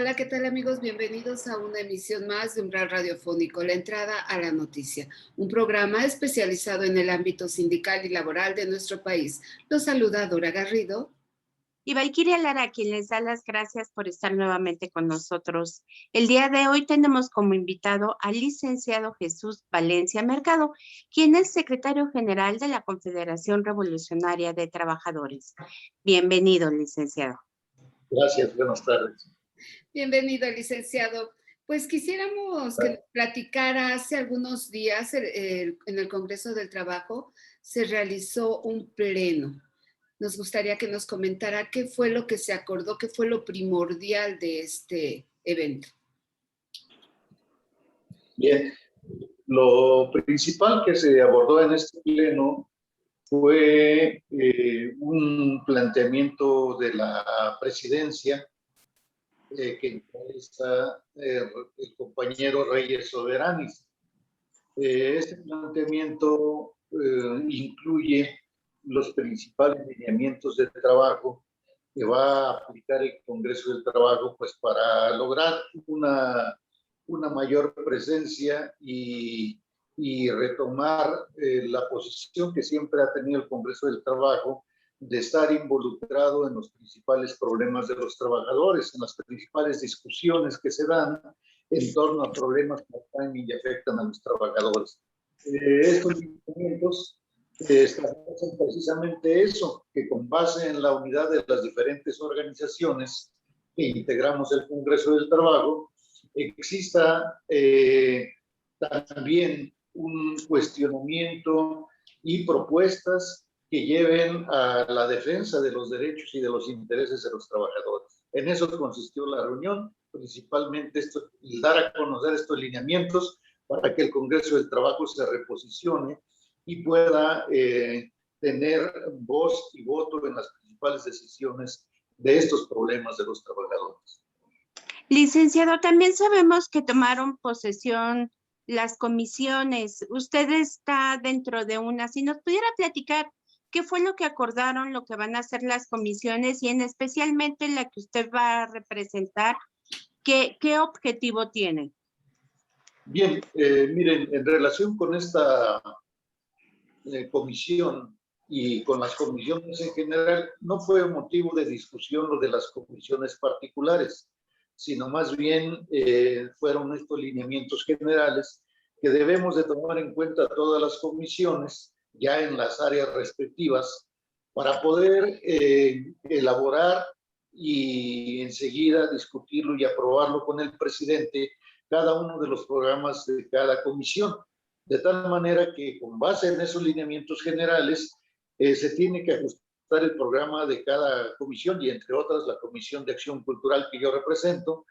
Hola, ¿qué tal amigos? Bienvenidos a una emisión más de Umbral Radiofónico, la entrada a la noticia, un programa especializado en el ámbito sindical y laboral de nuestro país. Los saluda Dora Garrido. Y Valquiria Lara, quien les da las gracias por estar nuevamente con nosotros. El día de hoy tenemos como invitado al licenciado Jesús Valencia Mercado, quien es secretario general de la Confederación Revolucionaria de Trabajadores. Bienvenido, licenciado. Gracias, buenas tardes. Bienvenido, licenciado. Pues quisiéramos que nos platicara, hace algunos días en el Congreso del Trabajo se realizó un pleno. Nos gustaría que nos comentara qué fue lo que se acordó, qué fue lo primordial de este evento. Bien, lo principal que se abordó en este pleno fue un planteamiento de la presidencia que encabeza el compañero Reyes Soberanis. Este planteamiento incluye los principales lineamientos de trabajo que va a aplicar el Congreso del Trabajo, pues para lograr una mayor presencia y retomar la posición que siempre ha tenido el Congreso del Trabajo de estar involucrado en los principales problemas de los trabajadores, en las principales discusiones que se dan en torno a problemas que atañen y afectan a los trabajadores. Estos lineamientos establecen precisamente eso, que con base en la unidad de las diferentes organizaciones que integramos el Congreso del Trabajo, exista también un cuestionamiento y propuestas que lleven a la defensa de los derechos y de los intereses de los trabajadores. En eso consistió la reunión, principalmente esto, y dar a conocer estos lineamientos para que el Congreso del Trabajo se reposicione y pueda tener voz y voto en las principales decisiones de estos problemas de los trabajadores. Licenciado, también sabemos que tomaron posesión las comisiones. Usted está dentro de una. Si nos pudiera platicar qué fue lo que acordaron, lo que van a hacer las comisiones y en especialmente la que usted va a representar, ¿qué objetivo tiene? Bien, miren, en relación con esta comisión y con las comisiones en general, no fue motivo de discusión lo de las comisiones particulares, sino más bien fueron estos lineamientos generales que debemos de tomar en cuenta todas las comisiones ya en las áreas respectivas para poder elaborar y enseguida discutirlo y aprobarlo con el presidente cada uno de los programas de cada comisión. De tal manera que con base en esos lineamientos generales se tiene que ajustar el programa de cada comisión y entre otras la Comisión de Acción Cultural que yo represento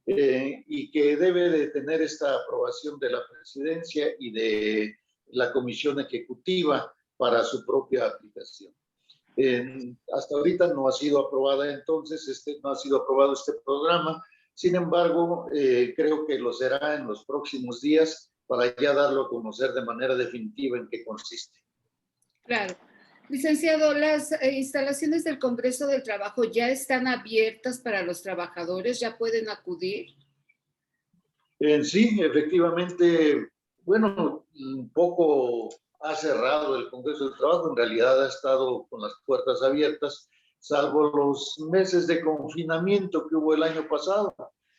y que debe de tener esta aprobación de la presidencia y de la Comisión Ejecutiva para su propia aplicación. Hasta ahorita no ha sido aprobada entonces, no ha sido aprobado este programa. Sin embargo, creo que lo será en los próximos días para ya darlo a conocer de manera definitiva en qué consiste. Claro. Licenciado, las instalaciones del Congreso del Trabajo ya están abiertas para los trabajadores, ya pueden acudir. Sí, efectivamente, bueno, un poco ha cerrado el Congreso del Trabajo, en realidad ha estado con las puertas abiertas, salvo los meses de confinamiento que hubo el año pasado,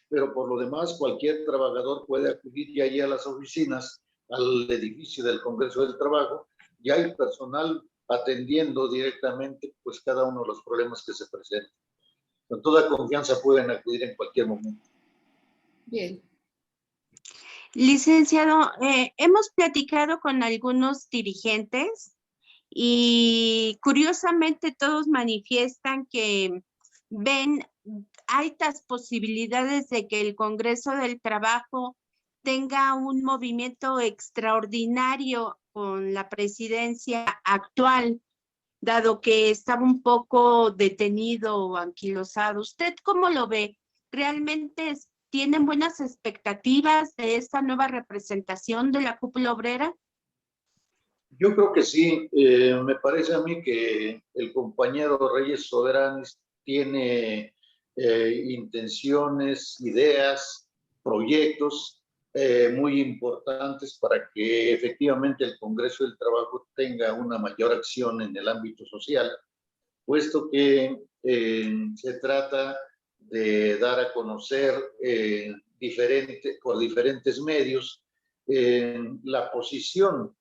pero por lo demás cualquier trabajador puede acudir ya allí a las oficinas, al edificio del Congreso del Trabajo, y hay personal atendiendo directamente pues cada uno de los problemas que se presentan. Con toda confianza pueden acudir en cualquier momento. Bien. Licenciado, hemos platicado con algunos dirigentes y curiosamente todos manifiestan que ven altas posibilidades de que el Congreso del Trabajo tenga un movimiento extraordinario con la presidencia actual, dado que estaba un poco detenido o anquilosado. ¿Usted cómo lo ve? ¿Realmente tienen buenas expectativas de esta nueva representación de la cúpula obrera? Yo creo que sí. Me parece a mí que el compañero Reyes Soberanis tiene intenciones, ideas, proyectos muy importantes para que efectivamente el Congreso del Trabajo tenga una mayor acción en el ámbito social, puesto que se trata de dar a conocer por diferentes medios la posición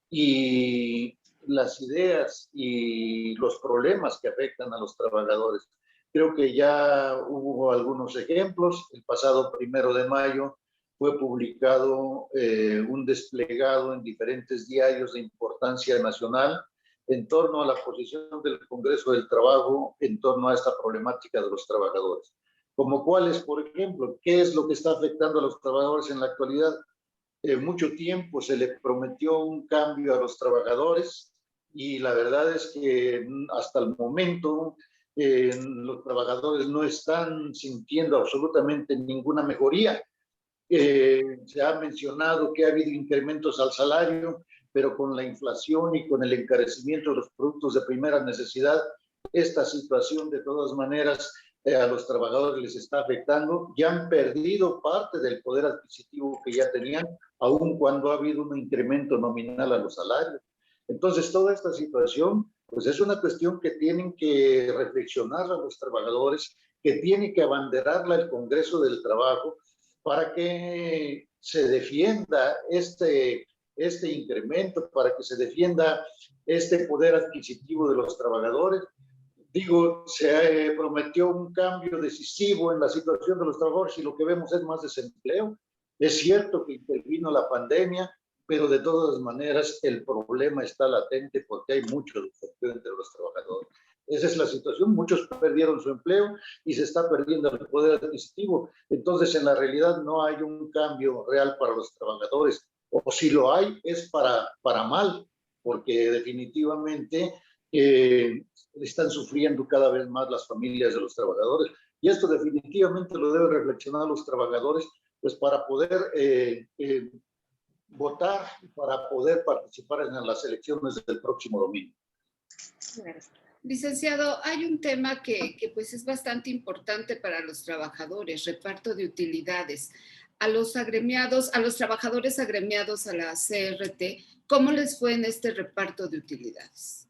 y las ideas y los problemas que afectan a los trabajadores. Creo que ya hubo algunos ejemplos. El pasado 1 de mayo fue publicado un desplegado en diferentes diarios de importancia nacional en torno a la posición del Congreso del Trabajo en torno a esta problemática de los trabajadores. Como cuáles, por ejemplo, ¿qué es lo que está afectando a los trabajadores en la actualidad? Mucho tiempo se le prometió un cambio a los trabajadores y la verdad es que hasta el momento los trabajadores no están sintiendo absolutamente ninguna mejoría. Se ha mencionado que ha habido incrementos al salario, pero con la inflación y con el encarecimiento de los productos de primera necesidad, esta situación de todas maneras a los trabajadores les está afectando. Ya han perdido parte del poder adquisitivo que ya tenían, aun cuando ha habido un incremento nominal a los salarios. Entonces, toda esta situación, pues es una cuestión que tienen que reflexionar a los trabajadores, que tiene que abanderarla el Congreso del Trabajo para que se defienda este incremento, para que se defienda este poder adquisitivo de los trabajadores. Digo, se prometió un cambio decisivo en la situación de los trabajadores y lo que vemos es más desempleo. Es cierto que intervino la pandemia, pero de todas maneras el problema está latente porque hay mucho desempleo entre los trabajadores. Esa es la situación, muchos perdieron su empleo y se está perdiendo el poder adquisitivo. Entonces, en la realidad no hay un cambio real para los trabajadores, o si lo hay, es para mal, porque definitivamente están sufriendo cada vez más las familias de los trabajadores. Y esto definitivamente lo deben reflexionar los trabajadores, pues para poder votar, para poder participar en las elecciones del próximo domingo. Licenciado, hay un tema que pues es bastante importante para los trabajadores, reparto de utilidades. A los agremiados, a los trabajadores agremiados a la CRT, ¿cómo les fue en este reparto de utilidades?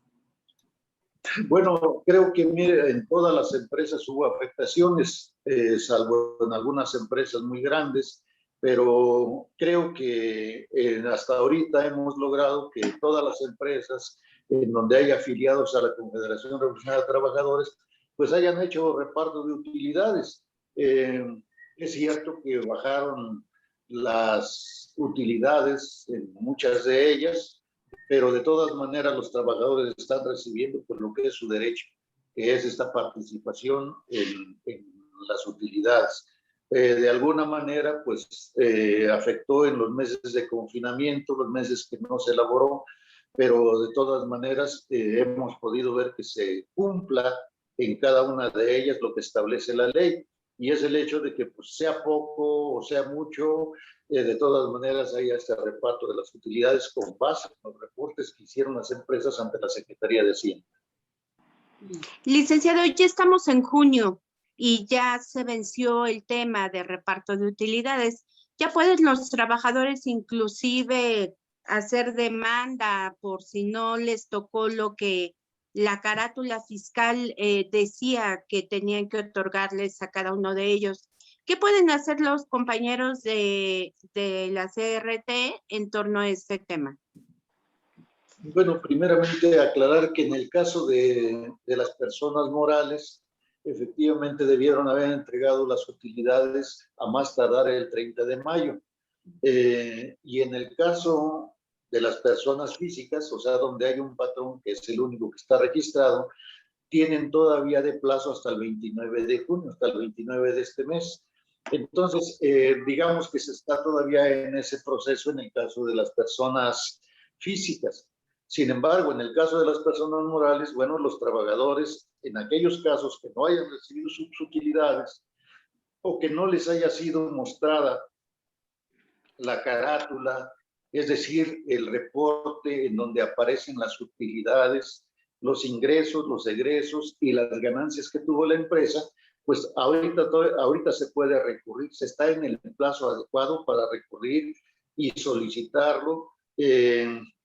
Bueno, creo que mire, en todas las empresas hubo afectaciones, salvo en algunas empresas muy grandes, pero creo que hasta ahorita hemos logrado que todas las empresas en donde hay afiliados a la Confederación Revolucionaria de Trabajadores, pues hayan hecho reparto de utilidades. Es cierto que bajaron las utilidades en muchas de ellas, pero de todas maneras los trabajadores están recibiendo por lo que es su derecho, que es esta participación en las utilidades. De alguna manera, pues afectó en los meses de confinamiento, los meses que no se elaboró, pero de todas maneras hemos podido ver que se cumpla en cada una de ellas lo que establece la ley, y es el hecho de que pues, sea poco o sea mucho, de todas maneras hay este reparto de las utilidades con base en los reportes que hicieron las empresas ante la Secretaría de Hacienda. Licenciado, ya estamos en junio y ya se venció el tema de reparto de utilidades. ¿Ya pueden los trabajadores inclusive hacer demanda por si no les tocó lo que la carátula fiscal decía que tenían que otorgarles a cada uno de ellos? ¿Qué pueden hacer los compañeros de la CRT en torno a este tema? Bueno, primeramente aclarar que en el caso de las personas morales, efectivamente debieron haber entregado las utilidades a más tardar el 30 de mayo. Y en el caso de las personas físicas, o sea, donde hay un patrón que es el único que está registrado, tienen todavía de plazo hasta el 29 de junio, hasta el 29 de este mes. Entonces, digamos que se está todavía en ese proceso en el caso de las personas físicas. Sin embargo, en el caso de las personas morales, bueno, los trabajadores, en aquellos casos que no hayan recibido sus utilidades o que no les haya sido mostrada la carátula, es decir, el reporte en donde aparecen las utilidades, los ingresos, los egresos y las ganancias que tuvo la empresa, pues ahorita se puede recurrir, se está en el plazo adecuado para recurrir y solicitarlo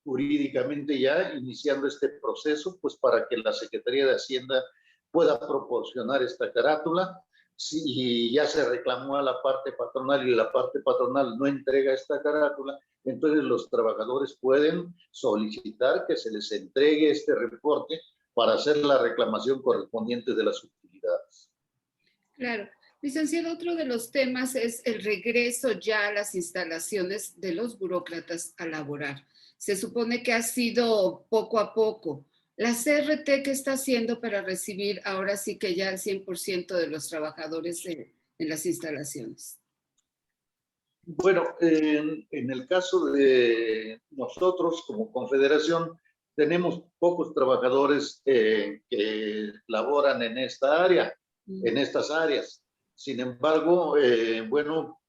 jurídicamente ya, iniciando este proceso, pues para que la Secretaría de Hacienda pueda proporcionar esta carátula. Si ya se reclamó a la parte patronal y la parte patronal no entrega esta carátula, entonces los trabajadores pueden solicitar que se les entregue este reporte para hacer la reclamación correspondiente de las utilidades. Claro. Licenciado, otro de los temas es el regreso ya a las instalaciones de los burócratas a laborar. Se supone que ha sido poco a poco. ¿La CRT qué está haciendo para recibir ahora sí que ya el 100% de los trabajadores en las instalaciones? Bueno, en el caso de nosotros como confederación, tenemos pocos trabajadores que laboran en esta área, en estas áreas. Sin embargo, bueno,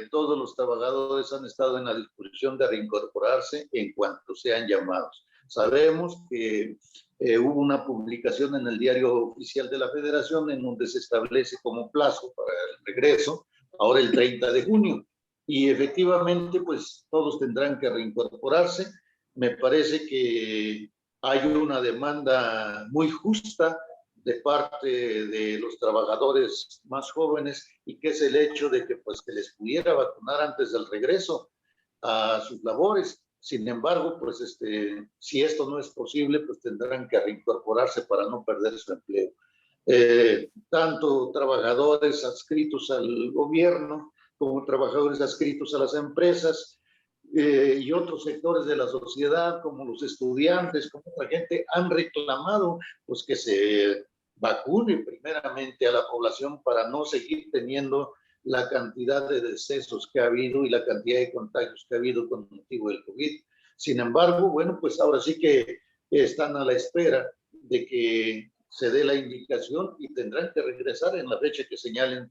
todos los trabajadores han estado en la disposición de reincorporarse en cuanto sean llamados. Sabemos que hubo una publicación en el Diario Oficial de la Federación en donde se establece como plazo para el regreso, ahora el 30 de junio. Y efectivamente, pues todos tendrán que reincorporarse. Me parece que hay una demanda muy justa de parte de los trabajadores más jóvenes y que es el hecho de que pues que les pudiera vacunar antes del regreso a sus labores. Sin embargo, pues si esto no es posible, pues tendrán que reincorporarse para no perder su empleo. Tanto trabajadores adscritos al gobierno como trabajadores adscritos a las empresas y otros sectores de la sociedad, como los estudiantes, como otra gente, han reclamado pues que se vacune primeramente a la población para no seguir teniendo la cantidad de decesos que ha habido y la cantidad de contagios que ha habido con motivo del COVID. Sin embargo, bueno, pues ahora sí que están a la espera de que se dé la indicación y tendrán que regresar en la fecha que señalen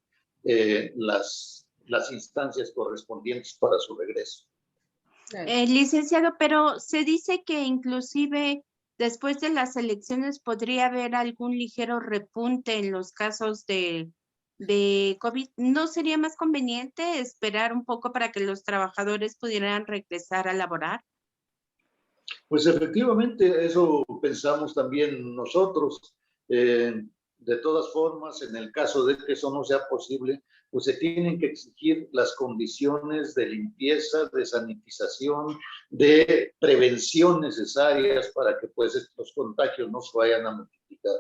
las instancias correspondientes para su regreso. Licenciado, pero se dice que inclusive después de las elecciones podría haber algún ligero repunte en los casos de COVID. ¿No sería más conveniente esperar un poco para que los trabajadores pudieran regresar a laborar? Pues efectivamente, eso pensamos también nosotros. De todas formas, en el caso de que eso no sea posible, pues se tienen que exigir las condiciones de limpieza, de sanitización, de prevención necesarias para que pues estos contagios no se vayan a multiplicar.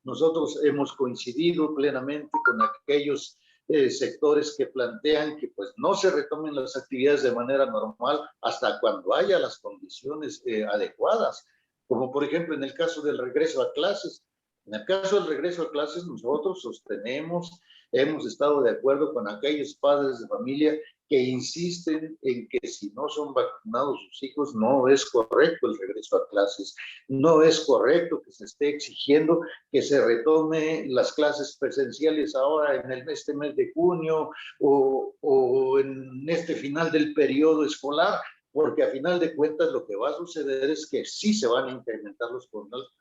Nosotros hemos coincidido plenamente con aquellos sectores que plantean que pues no se retomen las actividades de manera normal hasta cuando haya las condiciones adecuadas, como por ejemplo en el caso del regreso a clases. En el caso del regreso a clases, nosotros sostenemos, hemos estado de acuerdo con aquellos padres de familia que insisten en que si no son vacunados sus hijos, no es correcto el regreso a clases, no es correcto que se esté exigiendo que se retome las clases presenciales ahora en este mes de junio o en este final del periodo escolar, porque a final de cuentas lo que va a suceder es que sí se van a incrementar los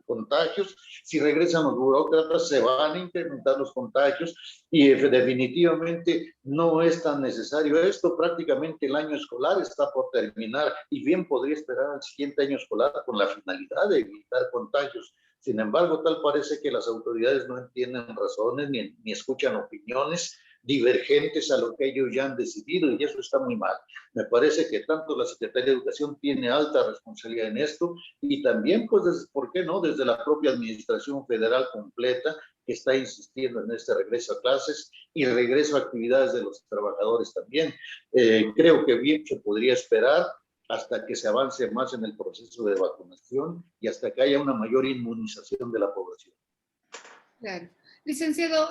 contagios, si regresan los burócratas se van a incrementar los contagios y definitivamente no es tan necesario esto, prácticamente el año escolar está por terminar y bien podría esperar al siguiente año escolar con la finalidad de evitar contagios. Sin embargo, tal parece que las autoridades no entienden razones ni escuchan opiniones divergentes a lo que ellos ya han decidido y eso está muy mal. Me parece que tanto la Secretaría de Educación tiene alta responsabilidad en esto y también, pues, ¿por qué no? Desde la propia Administración Federal completa que está insistiendo en este regreso a clases y regreso a actividades de los trabajadores también. Creo que bien se podría esperar hasta que se avance más en el proceso de vacunación y hasta que haya una mayor inmunización de la población. Claro. Licenciado,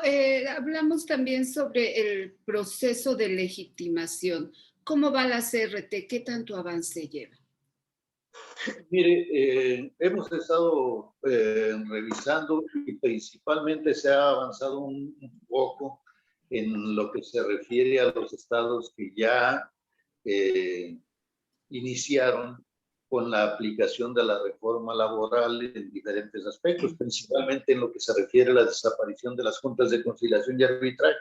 hablamos también sobre el proceso de legitimación. ¿Cómo va la CRT? ¿Qué tanto avance lleva? Mire, hemos estado revisando y principalmente se ha avanzado un poco en lo que se refiere a los estados que ya iniciaron con la aplicación de la reforma laboral en diferentes aspectos, principalmente en lo que se refiere a la desaparición de las juntas de conciliación y arbitraje.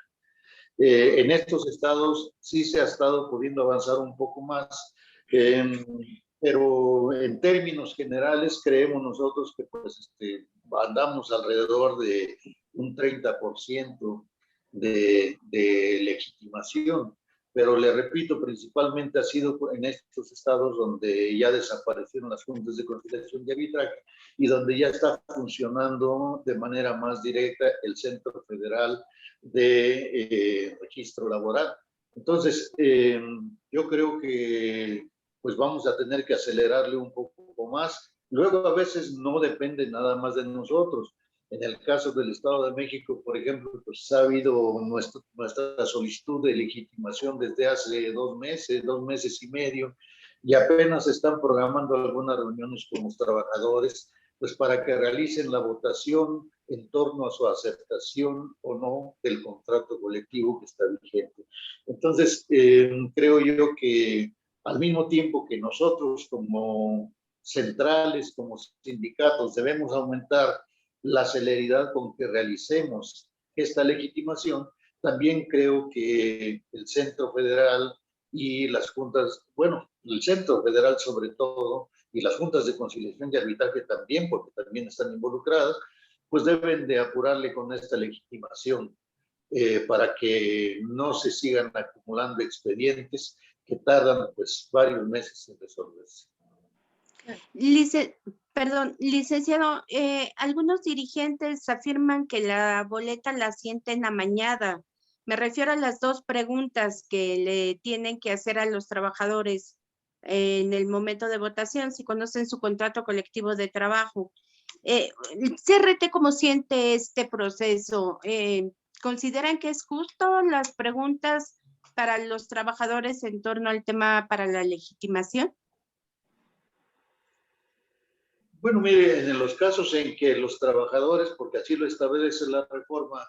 En estos estados sí se ha estado pudiendo avanzar un poco más, pero en términos generales creemos nosotros que pues, andamos alrededor de un 30% de legitimación. Pero le repito, principalmente ha sido en estos estados donde ya desaparecieron las juntas de conciliación y arbitraje y donde ya está funcionando de manera más directa el Centro Federal de Registro Laboral. Entonces, yo creo que pues vamos a tener que acelerarle un poco más. Luego a veces no depende nada más de nosotros. En el caso del Estado de México, por ejemplo, pues ha habido nuestra solicitud de legitimación desde hace 2 meses y medio, y apenas están programando algunas reuniones con los trabajadores, pues para que realicen la votación en torno a su aceptación o no del contrato colectivo que está vigente. Entonces, creo yo que al mismo tiempo que nosotros como centrales, como sindicatos, debemos aumentar la celeridad con que realicemos esta legitimación, también creo que el Centro Federal y las juntas, bueno, el Centro Federal sobre todo, y las juntas de conciliación y arbitraje también, porque también están involucradas, pues deben de apurarle con esta legitimación para que no se sigan acumulando expedientes que tardan pues varios meses en resolverse. Licenciado, algunos dirigentes afirman que la boleta la sienten amañada. Me refiero a las 2 preguntas que le tienen que hacer a los trabajadores en el momento de votación, si conocen su contrato colectivo de trabajo. CRT, ¿cómo siente este proceso? ¿Consideran que es justo las preguntas para los trabajadores en torno al tema para la legitimación? Bueno, mire, en los casos en que los trabajadores, porque así lo establece la reforma,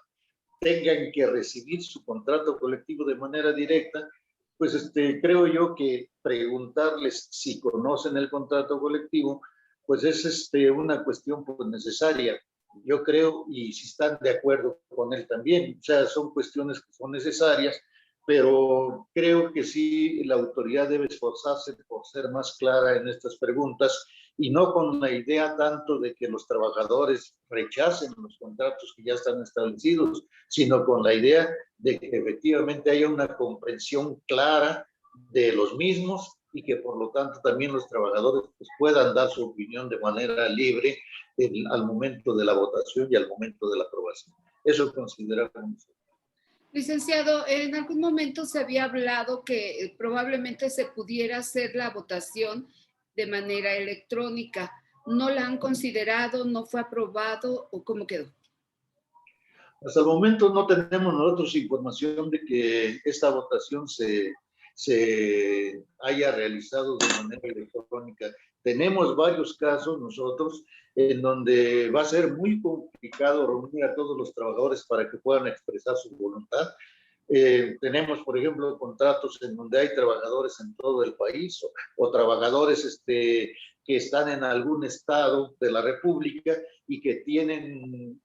tengan que recibir su contrato colectivo de manera directa, pues creo yo que preguntarles si conocen el contrato colectivo, pues es una cuestión pues, necesaria, yo creo, y si están de acuerdo con él también. O sea, son cuestiones que son necesarias, pero creo que sí la autoridad debe esforzarse por ser más clara en estas preguntas y no con la idea tanto de que los trabajadores rechacen los contratos que ya están establecidos, sino con la idea de que efectivamente haya una comprensión clara de los mismos y que por lo tanto también los trabajadores pues, puedan dar su opinión de manera libre al momento de la votación y al momento de la aprobación. Eso consideramos. Licenciado, en algún momento se había hablado que probablemente se pudiera hacer la votación de manera electrónica. ¿No la han considerado? ¿No fue aprobado? ¿O cómo quedó? Hasta el momento no tenemos nosotros información de que esta votación se haya realizado de manera electrónica. Tenemos varios casos nosotros en donde va a ser muy complicado reunir a todos los trabajadores para que puedan expresar su voluntad. Tenemos, por ejemplo, contratos en donde hay trabajadores en todo el país o trabajadores que están en algún estado de la República y que tienen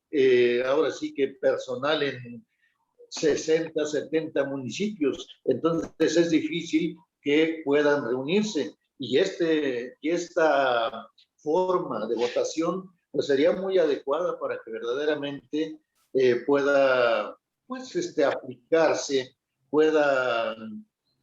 ahora sí que personal en 60, 70 municipios. Entonces es difícil que puedan reunirse. Y esta forma de votación pues sería muy adecuada para que verdaderamente pueda pues, aplicarse, pueda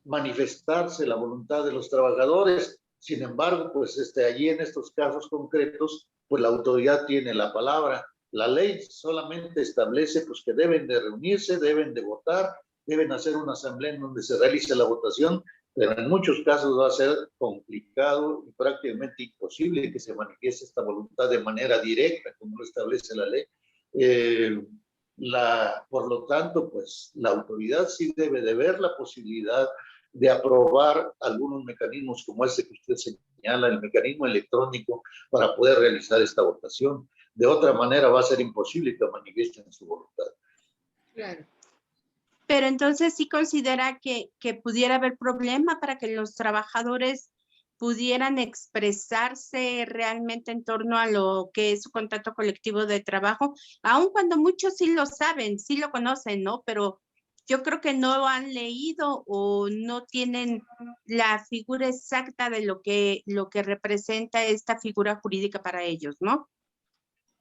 manifestarse la voluntad de los trabajadores. Sin embargo, pues allí en estos casos concretos, pues la autoridad tiene la palabra. La ley solamente establece pues, que deben de reunirse, deben de votar, deben hacer una asamblea en donde se realice la votación, pero en muchos casos va a ser complicado y prácticamente imposible que se manifieste esta voluntad de manera directa, como lo establece la ley. Por lo tanto, pues la autoridad sí debe de ver la posibilidad de aprobar algunos mecanismos como este que usted señala, el mecanismo electrónico, para poder realizar esta votación. De otra manera va a ser imposible que manifiesten su voluntad. Claro. Pero entonces sí considera que pudiera haber problema para que los trabajadores pudieran expresarse realmente en torno a lo que es su contrato colectivo de trabajo, aun cuando muchos sí lo saben, sí lo conocen, ¿no? Pero yo creo que no han leído o no tienen la figura exacta de lo que representa esta figura jurídica para ellos, ¿no?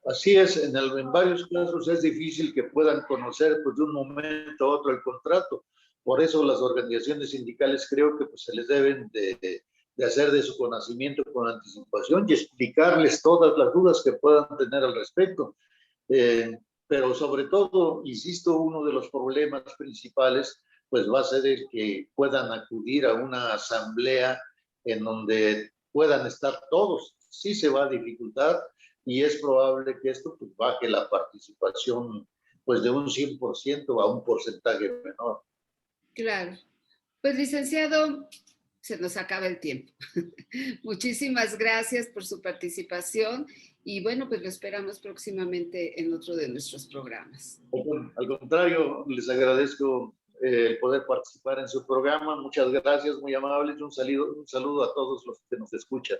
Así es, en varios casos es difícil que puedan conocer pues, de un momento a otro el contrato. Por eso las organizaciones sindicales creo que pues, se les deben de hacer de su conocimiento con anticipación y explicarles todas las dudas que puedan tener al respecto. Pero sobre todo, insisto, uno de los problemas principales pues va a ser el que puedan acudir a una asamblea en donde puedan estar todos. Sí se va a dificultar y es probable que esto pues, baje la participación pues de un 100% a un porcentaje menor. Claro. Pues licenciado, se nos acaba el tiempo. Muchísimas gracias por su participación y bueno, pues lo esperamos próximamente en otro de nuestros programas. Al contrario, les agradezco el poder participar en su programa. Muchas gracias, muy amables. Un saludo a todos los que nos escuchan.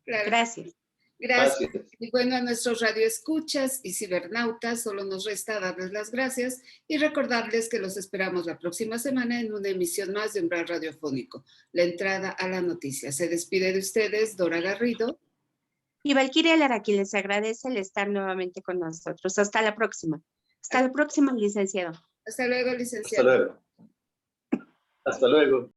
Claro. Gracias. Gracias. Y bueno, a nuestros radioescuchas y cibernautas solo nos resta darles las gracias y recordarles que los esperamos la próxima semana en una emisión más de Umbral Radiofónico, la entrada a la noticia. Se despide de ustedes Dora Garrido. Y Valquiria Lara, quien les agradece el estar nuevamente con nosotros. Hasta la próxima. Hasta la próxima, licenciado. Hasta luego, licenciado. Hasta luego. Hasta luego.